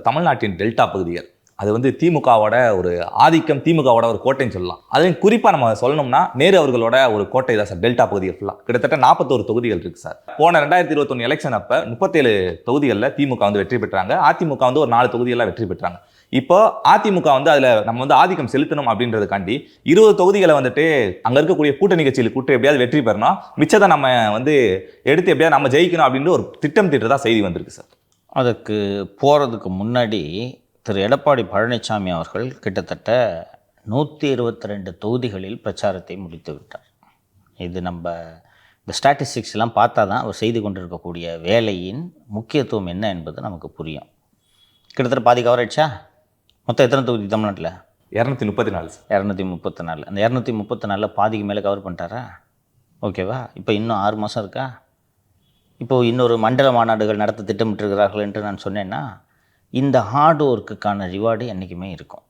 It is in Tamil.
தமிழ்நாட்டின் டெல்டா பகுதிகள் அது வந்து திமுகவோட ஒரு ஆதிக்கம், திமுகவோட ஒரு கோட்டைன்னு சொல்லலாம். அதையும் குறிப்பாக நம்ம சொல்லணும்னா நேரு அவர்களோட ஒரு கோட்டை தான் சார் டெல்டா பகுதிகள் ஃபுல்லாக. கிட்டத்தட்ட 41 தொகுதிகள் இருக்கு சார். போன 2021 எலெக்ஷன் அப்போ 37 தொகுதிகளில் திமுக வந்து வெற்றி பெற்றாங்க. அதிமுக வந்து ஒரு 4 தொகுதிகளில் வெற்றி பெற்றாங்க. இப்போ அதிமுக வந்து அதில் நம்ம வந்து ஆதிக்கம் செலுத்தணும் அப்படின்றதுக்காண்டி 20 தொகுதிகளை வந்துட்டு அங்கே இருக்கக்கூடிய கூட்டணி கட்சியில் கூட்டு எப்படியாவது வெற்றி பெறணும், மிச்சத்தை நம்ம வந்து எடுத்து எப்படியாவது நம்ம ஜெயிக்கணும் அப்படின்னு ஒரு திட்டம் தீட்டுறதா செய்தி வந்திருக்கு சார். அதுக்கு போகிறதுக்கு முன்னாடி திரு எடப்பாடி பழனிசாமி அவர்கள் கிட்டத்தட்ட 122 தொகுதிகளில் பிரச்சாரத்தை முடித்து விட்டார். இது நம்ம இந்த ஸ்டாட்டிஸ்டிக்ஸ்லாம் பார்த்தா தான் அவர் செய்து கொண்டிருக்கக்கூடிய வேலையின் முக்கியத்துவம் என்ன என்பது நமக்கு புரியும். கிட்டத்தட்ட பாதி கவர் ஆயிடுச்சா? மொத்தம் எத்தனை தொகுதி தமிழ்நாட்டில்? 234 சார். 234. அந்த 234 பாதிக்கு மேலே கவர் பண்ணிட்டாரா? ஓகேவா? இப்போ இன்னும் 6 மாதம் இருக்கா? இப்போது இன்னொரு மண்டல மாநாடுகள் நடத்த திட்டமிட்டிருக்கிறார்கள் என்று நான் சொன்னேன்னா, இந்த ஹார்ட் ஒர்க்குக்கான ரிவார்டு என்றைக்குமே இருக்கும்.